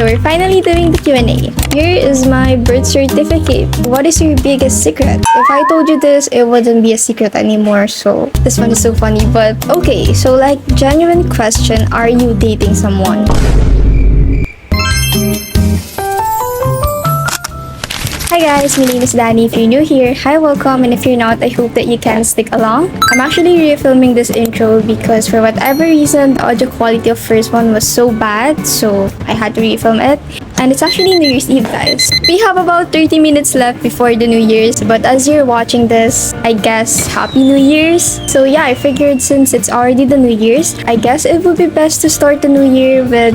we're finally doing the Q&A. Here is my birth certificate. What is your biggest secret? If I told you this, it wouldn't be a secret anymore, so this one is so funny. But okay, so like genuine question, are you dating someone? Hi guys, my name is Danie. If you're new here, hi, welcome, and if you're not, I hope that you can stick along. I'm actually refilming this intro because for whatever reason, the audio quality of first one was so bad, so I had to refilm it. And it's actually New Year's Eve, guys. We have about 30 minutes left before the New Year's, but as you're watching this, I guess Happy New Year's. So yeah, I figured since it's already the New Year's, I guess it would be best to start the New Year with,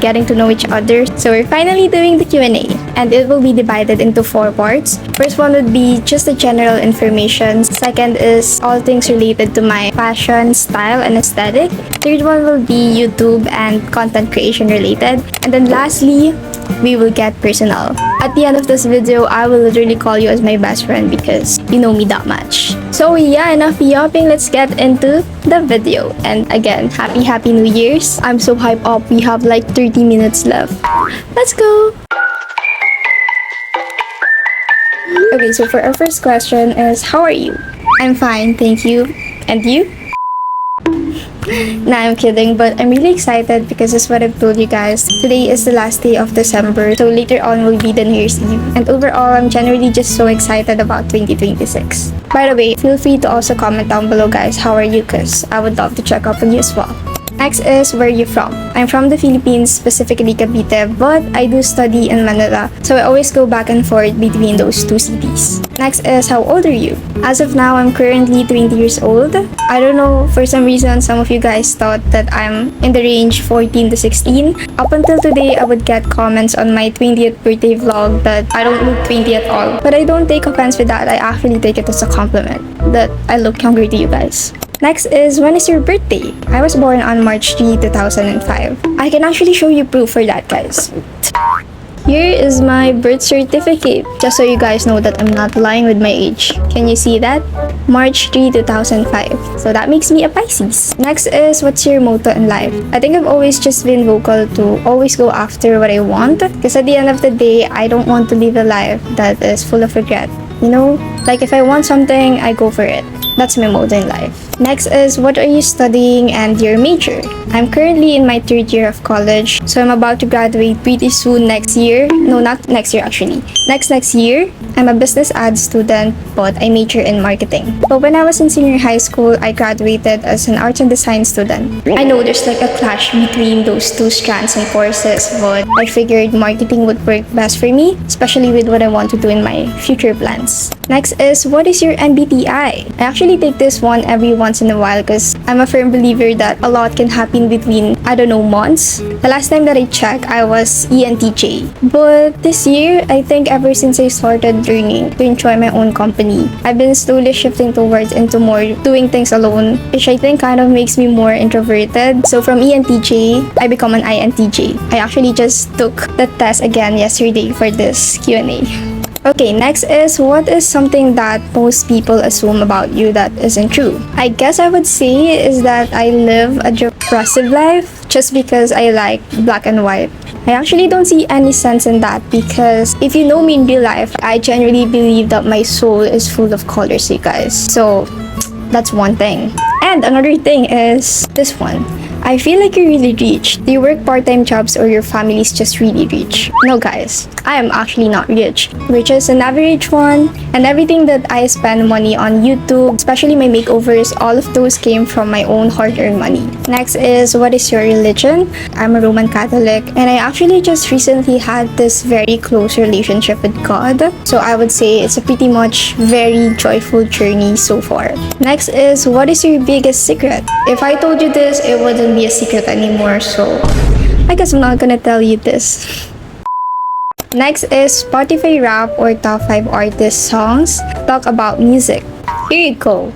getting to know each other. So we're finally doing the Q&A, and it will be divided into 4 parts. First one would be just the general information. Second is all things related to my fashion, style, and aesthetic. Third one will be YouTube and content creation related. And then lastly, we will get personal. At the end of this video, I will literally call you as my best friend because you know me that much. So yeah, enough yapping, let's get into the video. And again, happy New Year's. I'm so hyped up, we have like 30 minutes left. Let's go! Okay, so for our first question is, how are you? I'm fine, thank you. And you? Nah, I'm kidding, but I'm really excited because that's what I've told you guys. Today is the last day of December, so later on will be the New Year's Eve. And overall, I'm generally just so excited about 2026. By the way, feel free to also comment down below, guys, how are you, because I would love to check up on you as well. Next is, where are you from? I'm from the Philippines, specifically Cavite, but I do study in Manila, so I always go back and forth between those two cities. Next is, how old are you? As of now, I'm currently 20 years old. I don't know, for some reason, some of you guys thought that I'm in the range 14 to 16. Up until today, I would get comments on my 20th birthday vlog that I don't look 20 at all. But I don't take offense with that, I actually take it as a compliment that I look younger to you guys. Next is, when is your birthday? I was born on March 3, 2005. I can actually show you proof for that, guys. Here is my birth certificate, just so you guys know that I'm not lying with my age. Can you see that? March 3, 2005. So that makes me a Pisces. Next is, what's your motto in life? I think I've always just been vocal to always go after what I want, because at the end of the day, I don't want to live a life that is full of regret. Like if I want something, I go for it. That's my motto in life. Next is, what are you studying and your major? I'm currently in my 3rd year of college, so I'm about to graduate pretty soon next year. No, not next year actually. Next year. I'm a business ad student, but I major in marketing. But when I was in senior high school, I graduated as an arts and design student. I know there's like a clash between those two strands and courses, but I figured marketing would work best for me, especially with what I want to do in my future plans. Next is, what is your MBTI? I actually take this one every once in a while because I'm a firm believer that a lot can happen between, months. The last time that I checked, I was ENTJ. But this year, I think ever since I started learning to enjoy my own company, I've been slowly shifting towards into more doing things alone, which I think kind of makes me more introverted. So from ENTJ, I become an INTJ. I actually just took the test again yesterday for this Q&A. Okay, next is, what is something that most people assume about you that isn't true? I guess I would say is that I live a depressive life just because I like black and white. I actually don't see any sense in that because if you know me in real life, I genuinely believe that my soul is full of colors, you guys. So that's one thing. And another thing is this one. I feel like you're really rich. Do you work part-time jobs or your family's just really rich? No, guys. I am actually not rich. We're just an average one. And everything that I spend money on YouTube, especially my makeovers, all of those came from my own hard-earned money. Next is, what is your religion? I'm a Roman Catholic. And I actually just recently had this very close relationship with God. So I would say it's a pretty much very joyful journey so far. Next is, what is your biggest secret? If I told you this, it wouldn't be a secret anymore, so I guess I'm not gonna tell you this. Next is Spotify rap or top 5 artist songs. Talk about music. Here you go.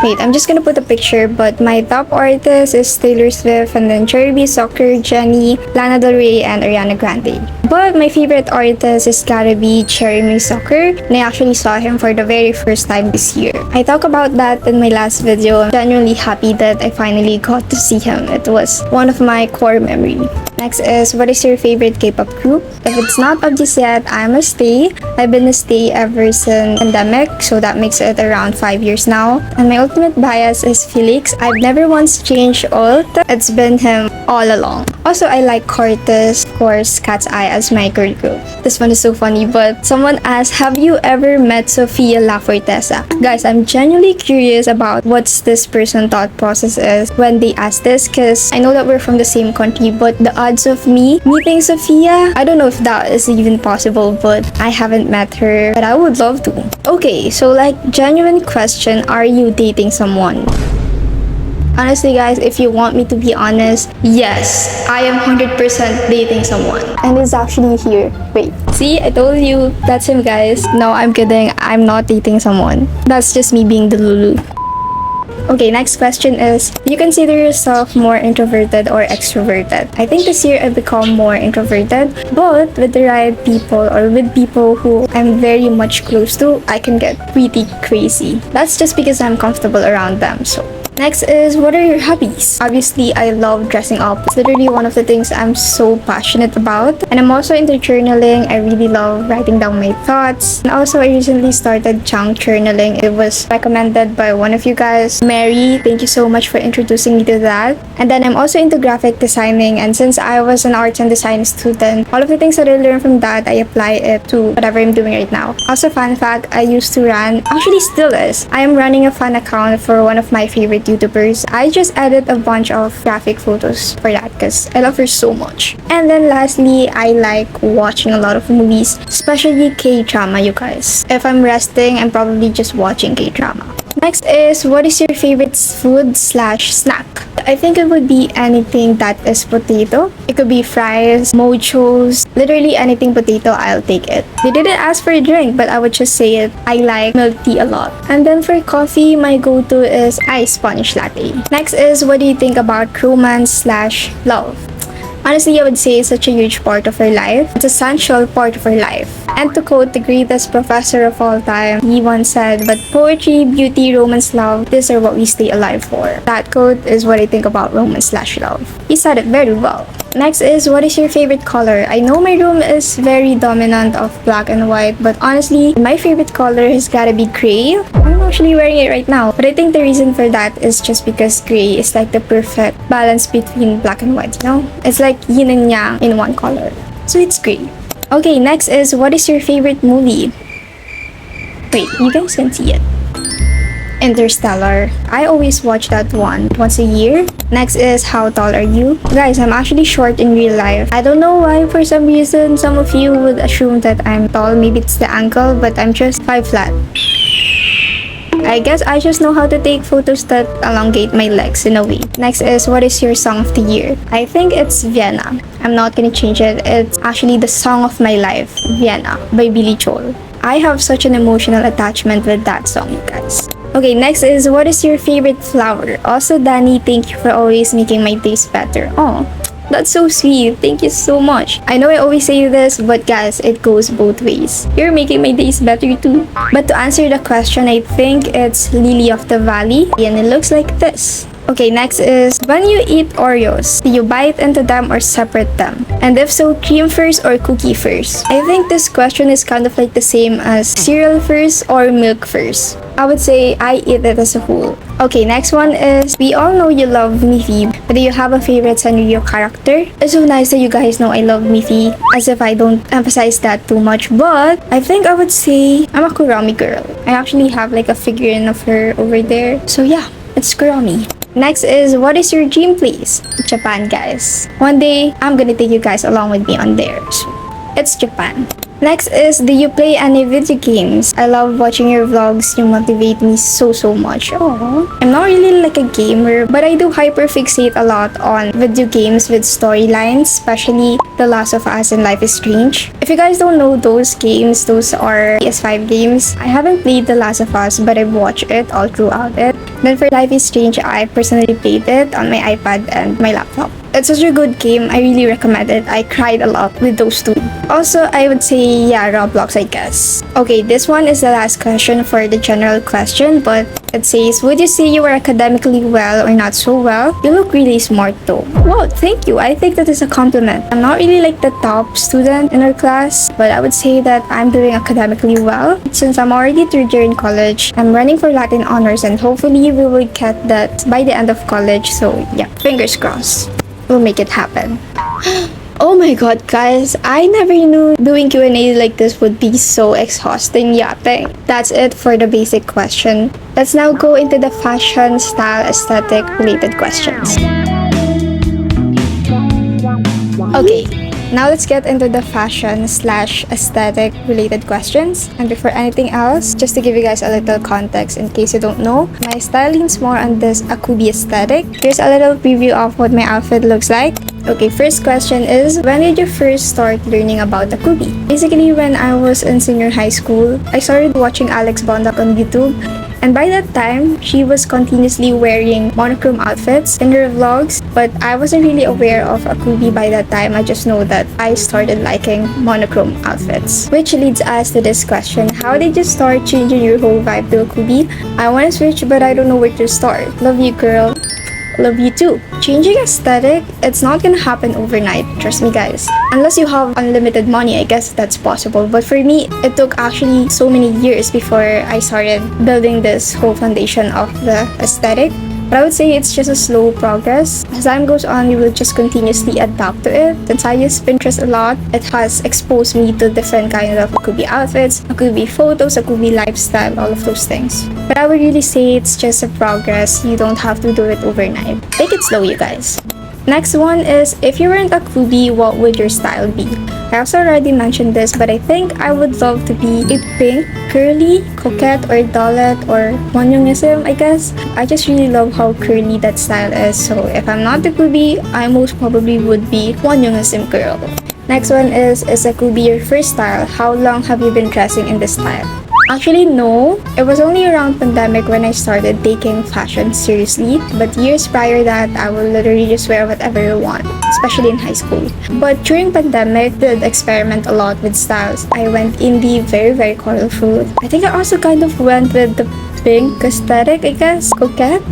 Wait, I'm just gonna put a picture, but my top artist is Taylor Swift, and then Cherry, Soccer, Jenny, Lana Del Rey, and Ariana Grande. But my favorite artist is gotta be Cherry Soccer, and I actually saw him for the very first time this year. I talked about that in my last video. I'm genuinely happy that I finally got to see him. It was one of my core memories. Next is, what is your favorite K-pop group? If it's not obvious yet, I'm a stay. I've been a stay ever since pandemic, so that makes it around 5 years now. And my ultimate bias is Felix. I've never once changed alt. It's been him all along. Also, I like Cortez, of course, Cat's Eye as my girl group. This one is so funny, but someone asked, have you ever met Sofia La Forteza? Guys, I'm genuinely curious about what's this person thought process is when they ask this, because I know that we're from the same country, but the odds of me meeting Sofia, I don't know if that is even possible, but I haven't met her, but I would love to. Okay, so like, genuine question, are you dating someone? Honestly guys, if you want me to be honest, yes, I am 100% dating someone. And he's actually here. Wait, see, I told you, that's him guys. No, I'm kidding, I'm not dating someone. That's just me being the Lulu. Okay, next question is, do you consider yourself more introverted or extroverted? I think this year I've become more introverted, but with the right people or with people who I'm very much close to, I can get pretty crazy. That's just because I'm comfortable around them, so. Next is, what are your hobbies? Obviously, I love dressing up. It's literally one of the things I'm so passionate about. And I'm also into journaling. I really love writing down my thoughts. And also, I recently started chunk journaling. It was recommended by one of you guys, Mary. Thank you so much for introducing me to that. And then I'm also into graphic designing. And since I was an arts and design student, all of the things that I learned from that, I apply it to whatever I'm doing right now. Also, fun fact, I used to run, actually still is, I am running a fan account for one of my favorite YouTubers. I just added a bunch of graphic photos for that because I love her so much. And then lastly, I like watching a lot of movies, especially K-drama, you guys. If I'm resting, I'm probably just watching K-drama. Next is, what is your favorite food/snack? I think it would be anything that is potato. It could be fries, mochos, literally anything potato, I'll take it. They didn't ask for a drink, but I would just say it. I like milk tea a lot. And then for coffee, my go-to is iced sponge latte. Next is, what do you think about romance/love? Honestly, I would say it's such a huge part of our life. It's an essential part of our life. And to quote the greatest professor of all time, he once said, but poetry, beauty, romance, love, these are what we stay alive for. That quote is what I think about romance/love. He said it very well. Next is, what is your favorite color? I know my room is very dominant of black and white, but honestly, my favorite color has gotta be gray. I'm actually wearing it right now, but I think the reason for that is just because gray is like the perfect balance between black and white, you know? It's like yin and yang in one color. So it's gray. Okay, next is, what is your favorite movie? Wait, you guys can see it. Interstellar. I always watch that once a year. Next is, how tall are you? Guys, I'm actually short in real life. I don't know why, for some reason, some of you would assume that I'm tall. Maybe it's the ankle, but I'm just 5 flat. I guess I just know how to take photos that elongate my legs in a way. Next is, what is your song of the year? I think it's Vienna. I'm not gonna change it. It's actually the song of my life, Vienna by Billy Joel. I have such an emotional attachment with that song, you guys. Okay, next is, what is your favorite flower? Also, Danie, thank you for always making my days better. Oh, that's so sweet. Thank you so much. I know I always say this, but guys, it goes both ways. You're making my days better too. But to answer the question, I think it's Lily of the Valley, and it looks like this. Okay, next is, when you eat Oreos, do you bite into them or separate them? And if so, cream first or cookie first? I think this question is kind of like the same as cereal first or milk first. I would say I eat it as a whole. Okay, next one is, we all know you love Miffy, but do you have a favorite Sanrio character? It's so nice that you guys know I love Miffy, as if I don't emphasize that too much, but I think I would say I'm a Kurami girl. I actually have like a figurine of her over there. So yeah, it's Kurami. Next is, what is your dream place? Japan, guys. One day, I'm gonna take you guys along with me on there. So, it's Japan. Next is, do you play any video games? I love watching your vlogs. You motivate me so much. Aww. I'm not really like a gamer, but I do hyperfixate a lot on video games with storylines, especially The Last of Us and Life is Strange. If you guys don't know those games, those are PS5 games. I haven't played The Last of Us, but I've watched it all throughout it. Then for Life is Strange, I personally played it on my iPad and my laptop. It's such a good game. I really recommend it. I cried a lot with those two. Also, I would say, yeah, Roblox, I guess. Okay, this one is the last question for the general question, but it says, would you say you were academically well or not so well? You look really smart though. Wow, thank you. I think that is a compliment. I'm not really like the top student in our class, but I would say that I'm doing academically well. Since I'm already third year in college, I'm running for Latin honors and hopefully we will get that by the end of college. So yeah, fingers crossed. We'll make it happen. Oh my god, guys, I never knew doing Q&A like this would be so exhausting. Yeah, that's it for the basic question. Let's now go into the fashion, style, aesthetic related questions. Okay, now let's get into the fashion slash aesthetic related questions. And before anything else, just to give you guys a little context in case you don't know, my style leans more on this Akubi aesthetic. Here's a little preview of what my outfit looks like. Okay, first question is, when did you first start learning about Akubi? Basically, when I was in senior high school, I started watching Alex Bondak on YouTube. And by that time, she was continuously wearing monochrome outfits in her vlogs. But I wasn't really aware of Akubi by that time. I just know that I started liking monochrome outfits. Which leads us to this question. How did you start changing your whole vibe to Akubi? I want to switch, but I don't know where to start. Love you, girl. Love you too. Changing aesthetic, it's not gonna happen overnight, trust me guys. Unless you have unlimited money, I guess that's possible. But for me, it took actually so many years before I started building this whole foundation of the aesthetic. But I would say it's just a slow progress. As time goes on, you will just continuously adapt to it. Since I use Pinterest a lot, it has exposed me to different kinds of Akubi outfits, Akubi photos, Akubi lifestyle, all of those things. But I would really say it's just a progress. You don't have to do it overnight. Take it slow, you guys. Next one is, if you weren't Akubi, what would your style be? I also already mentioned this, but I think I would love to be a pink, curly, coquette, or dollette, or Wonyongism, I guess. I just really love how curly that style is, so if I'm not Akubi, I most probably would be Wonyongism girl. Next one is Akubi your first style? How long have you been dressing in this style? Actually, no. It was only around pandemic when I started taking fashion seriously. But years prior that, I will literally just wear whatever I want, especially in high school. But during pandemic, I did experiment a lot with styles. I went indie, very, very colorful. I think I also kind of went with the pink aesthetic, I guess, coquette,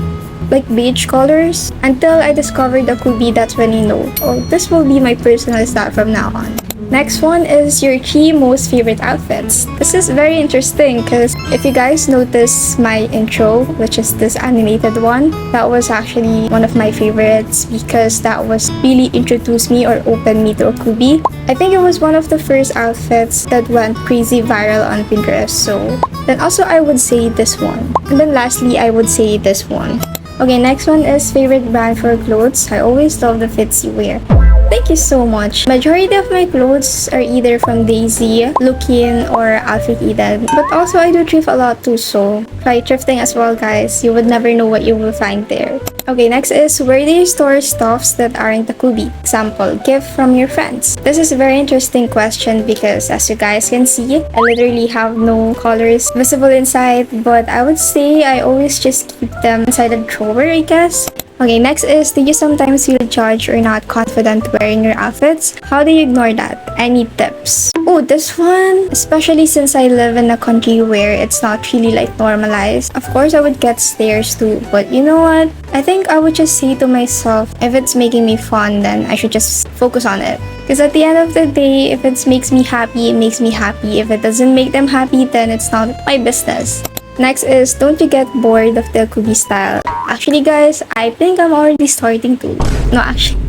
like beige colors. Until I discovered the Akubi, that's when you know, oh, this will be my personal style from now on. Next one is your 3 most favorite outfits. This is very interesting because if you guys notice my intro, which is this animated one, that was actually one of my favorites because that was really introduced me or opened me to Akubi. I think it was one of the first outfits that went crazy viral on Pinterest. So then also I would say this one. And then lastly, I would say this one. Okay, next one is favorite brand for clothes. I always love the fits you wear. Thank you so much. Majority of my clothes are either from Daisy, Lookin, or Alfred Eden. But also I do thrift a lot too, so try thrifting as well, guys. You would never know what you will find there. Okay, next is, where do you store stuffs that aren't Akubi? Example, gift from your friends. This is a very interesting question because as you guys can see, I literally have no colors visible inside, but I would say I always just keep them inside a drawer, I guess. Okay, next is, do you sometimes feel judged or not confident wearing your outfits? How do you ignore that? Any tips? Oh, this one, especially since I live in a country where it's not really like normalized. Of course, I would get stares too, but you know what? I think I would just say to myself, if it's making me fun, then I should just focus on it. Because at the end of the day, if it makes me happy, it makes me happy. If it doesn't make them happy, then it's not my business. Next is, don't you get bored of the Akubi style? Actually, guys, I think I'm already starting to. No, actually.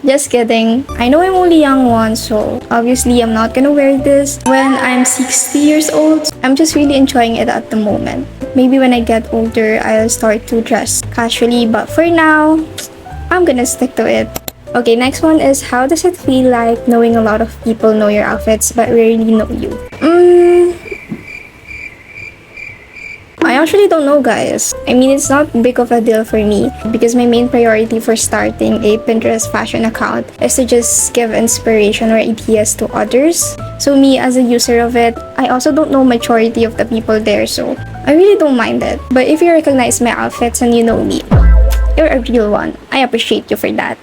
Just kidding. I know I'm only young one, so obviously I'm not gonna wear this when I'm 60 years old. I'm just really enjoying it at the moment. Maybe when I get older, I'll start to dress casually, but for now, I'm gonna stick to it. Okay, next one is, how does it feel like knowing a lot of people know your outfits but rarely know you? I actually don't know, guys. I mean, it's not big of a deal for me because my main priority for starting a Pinterest fashion account is to just give inspiration or ideas to others. So me as a user of it, I also don't know majority of the people there, so I really don't mind it. But if you recognize my outfits and you know me, you're a real one. I appreciate you for that.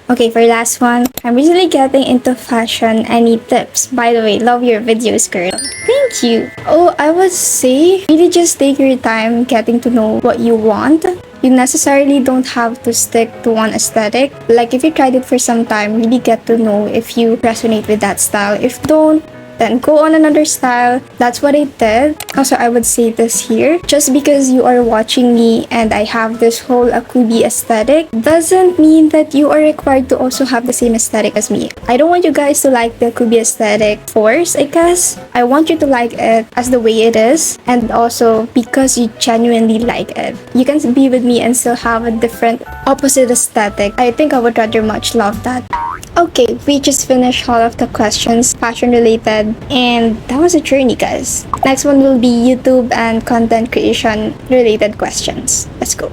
Okay, for last one, I'm recently getting into fashion. Any tips? By the way, love your videos, girl. Thank you. Oh, I would say really just take your time getting to know what you want. You necessarily don't have to stick to one aesthetic. Like if you tried it for some time, really get to know if you resonate with that style. If don't, then go on another style. That's what I did. Also, I would say this here. Just because you are watching me and I have this whole Akubi aesthetic doesn't mean that you are required to also have the same aesthetic as me. I don't want you guys to like the Akubi aesthetic force, I guess. I want you to like it as the way it is, and also because you genuinely like it. You can be with me and still have a different opposite aesthetic. I think I would rather much love that. Okay, we just finished all of the questions, fashion related, and that was a journey, guys. Next one will be YouTube and content creation related questions. Let's go.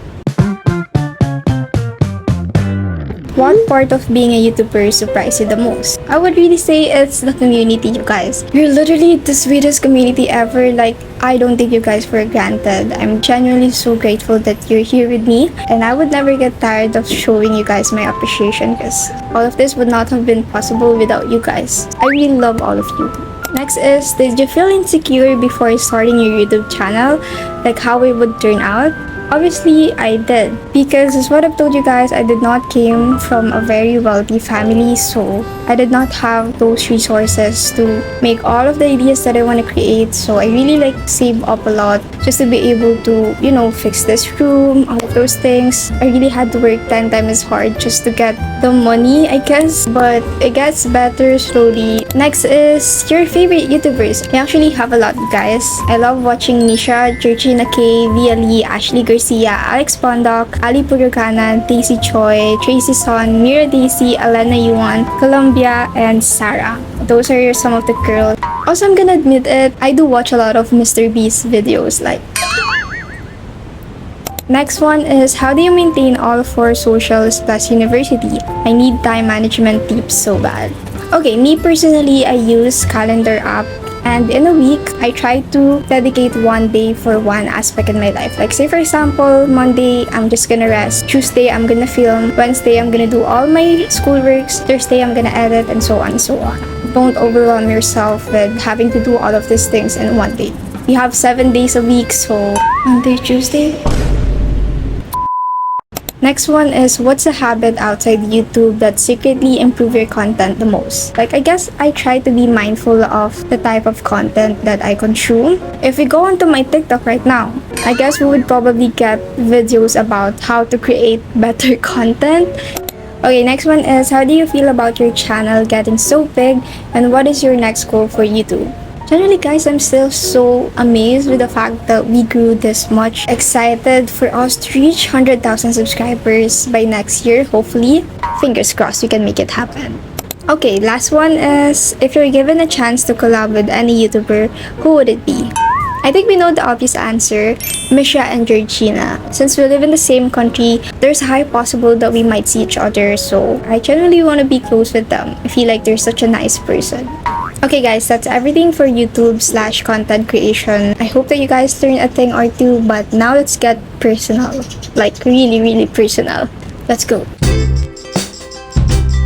What part of being a YouTuber surprised you the most? I would really say it's the community, you guys. You're literally the sweetest community ever. Like, I don't take you guys for granted. I'm genuinely so grateful that you're here with me, and I would never get tired of showing you guys my appreciation because all of this would not have been possible without you guys. I really love all of you. Next is, did you feel insecure before starting your YouTube channel? Like how it would turn out? Obviously, I did. Because as what I've told you guys, I did not came from a very wealthy family, so I did not have those resources to make all of the ideas that I want to create. So I really like save up a lot just to be able to, you know, fix this room, all of those things. I really had to work 10 times as hard just to get the money, I guess. But it gets better slowly. Next is your favorite YouTubers. I actually have a lot, guys. I love watching Nisha, Georgina K, Via Lee, Ashley Garcia, Alex Bondoc, Ali Purukanan, Daisy Choi, Tracy Son, Mira Daisy, Alena Yuan, Columbia, and Sarah. Those are some of the girls. Also, I'm gonna admit it, I do watch a lot of Mr. Beast videos. Like, next one is, how do you maintain all 4 socials plus university? I need time management tips so bad. Okay, me personally, I use calendar app. And in a week, I try to dedicate one day for one aspect in my life. Like say for example, Monday, I'm just gonna rest. Tuesday, I'm gonna film. Wednesday, I'm gonna do all my schoolworks. Thursday, I'm gonna edit, and so on and so on. Don't overwhelm yourself with having to do all of these things in one day. You have 7 days a week, so Monday, Tuesday. Next one is, what's a habit outside YouTube that secretly improve your content the most? Like, I guess I try to be mindful of the type of content that I consume. If we go onto my TikTok right now, I guess we would probably get videos about how to create better content. Okay, next one is, how do you feel about your channel getting so big, and what is your next goal for YouTube? Generally, guys, I'm still so amazed with the fact that we grew this much. Excited for us to reach 100,000 subscribers by next year, hopefully. Fingers crossed we can make it happen. Okay, last one is, if you're given a chance to collab with any YouTuber, who would it be? I think we know the obvious answer, Misha and Georgina. Since we live in the same country, there's a high possible that we might see each other, so I genuinely want to be close with them. I feel like they're such a nice person. Okay guys, that's everything for YouTube/content creation. I hope that you guys learned a thing or two, but now let's get personal. Like really personal. Let's go.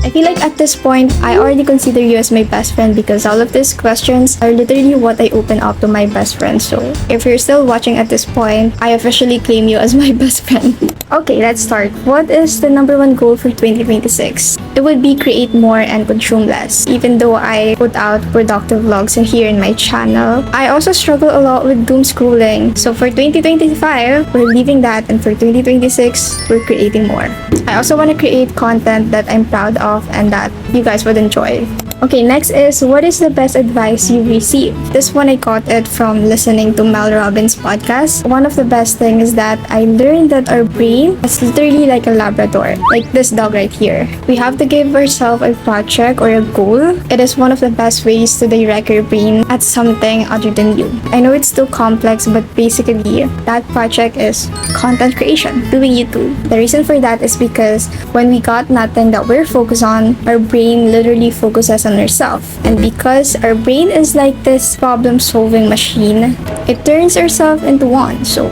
I feel like at this point, I already consider you as my best friend because all of these questions are literally what I open up to my best friend. So if you're still watching at this point, I officially claim you as my best friend. Okay, let's start. What is the #1 goal for 2026? It would be create more and consume less. Even though I put out productive vlogs here in my channel, I also struggle a lot with doom scrolling. So for 2025, we're leaving that, and for 2026, we're creating more. I also want to create content that I'm proud of and that you guys would enjoy. Okay, next is, what is the best advice you received? This one I got it from listening to Mel Robbins' podcast. One of the best things is that I learned that our brain is literally like a Labrador, like this dog right here. We have to give ourselves a project or a goal. It is one of the best ways to direct your brain at something other than you. I know it's still complex, but basically, that project is content creation, doing YouTube. The reason for that is because when we got nothing that we're focused on, our brain literally focuses on ourselves. And because our brain is like this problem-solving machine, it turns ourselves into one. So,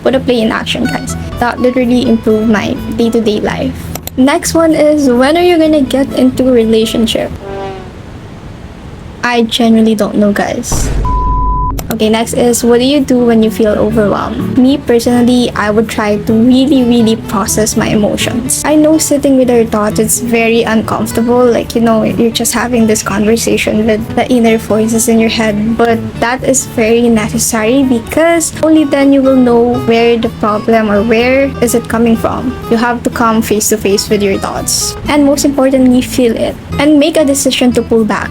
put a play in action, guys. That literally improved my day-to-day life. Next one is, when are you gonna get into a relationship? I genuinely don't know, guys. Okay, next is, what do you do when you feel overwhelmed? Me personally, I would try to really process my emotions. I know sitting with our thoughts, it's very uncomfortable. Like, you're just having this conversation with the inner voices in your head. But that is very necessary, because only then you will know where the problem or where is it coming from. You have to come face to face with your thoughts. And most importantly, feel it. And make a decision to pull back.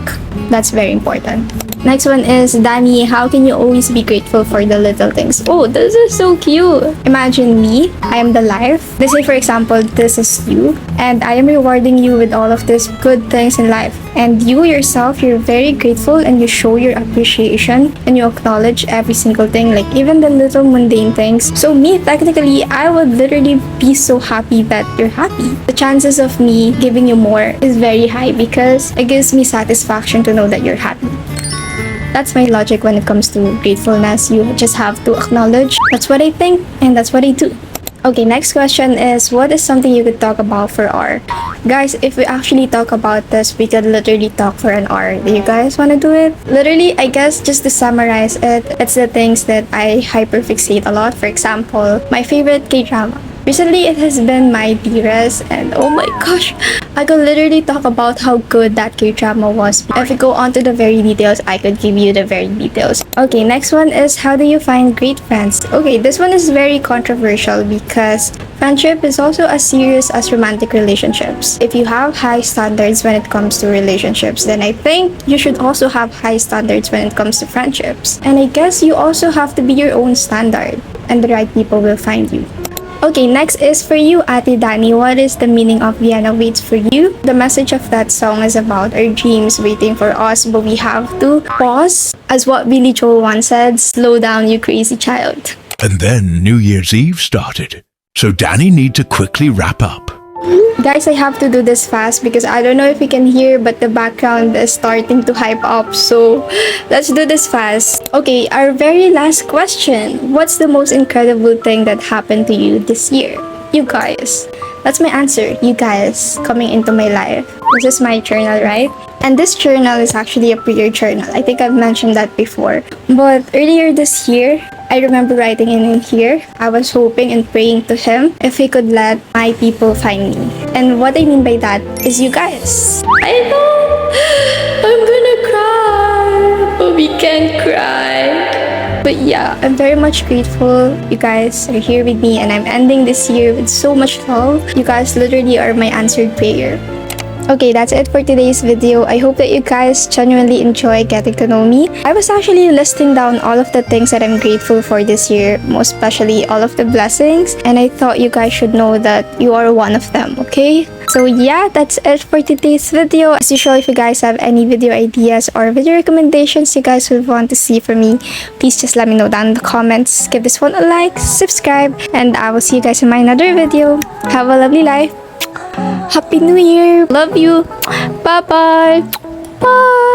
That's very important. Next one is, Danie, how can you always be grateful for the little things? Oh, this is so cute. Imagine me, I am the life. Let's say, for example, this is you, and I am rewarding you with all of these good things in life. And you yourself, you're very grateful, and you show your appreciation, and you acknowledge every single thing, like even the little mundane things. So me, technically, I would literally be so happy that you're happy. The chances of me giving you more is very high, because it gives me satisfaction to know that you're happy. That's my logic when it comes to gratefulness. You just have to acknowledge. That's what I think, and that's what I do. Okay, next question is, what is something you could talk about for an hour? Guys, if we actually talk about this, we could literally talk for an hour. Do you guys want to do it? Literally, I guess just to summarize it, it's the things that I hyperfixate a lot. For example, my favorite K-drama. Recently, it has been my dearest, and oh my gosh, I could literally talk about how good that K-drama was. If we go on to the very details, I could give you the very details. Okay, next one is, how do you find great friends? Okay, this one is very controversial, because friendship is also as serious as romantic relationships. If you have high standards when it comes to relationships, then I think you should also have high standards when it comes to friendships. And I guess you also have to be your own standard, and the right people will find you. Okay, next is for you, Ate Danie. What is the meaning of Vienna Waits for You? The message of that song is about our dreams waiting for us, but we have to pause. As what Billy Joel once said, slow down, you crazy child. And then New Year's Eve started, so Danie need to quickly wrap up. Guys, I have to do this fast because I don't know if you can hear, but the background is starting to hype up. So let's do this fast. Okay, our very last question. What's the most incredible thing that happened to you this year? You guys. That's my answer. You guys coming into my life. This is my journal, right? And this journal is actually a prayer journal. I think I've mentioned that before. But earlier this year, I remember writing in here, I was hoping and praying to him if he could let my people find me. And what I mean by that is you guys. I know I'm gonna cry, but we can't cry. But yeah, I'm very much grateful you guys are here with me, and I'm ending this year with so much love. You guys literally are my answered prayer. Okay, that's it for today's video. I hope that you guys genuinely enjoy getting to know me. I was actually listing down all of the things that I'm grateful for this year, most especially all of the blessings, and I thought you guys should know that you are one of them, okay? So yeah, that's it for today's video. As usual, if you guys have any video ideas or video recommendations you guys would want to see from me, please just let me know down in the comments. Give this one a like, subscribe, and I will see you guys in my another video. Have a lovely life. Happy New Year. Love you. Bye-bye. Bye.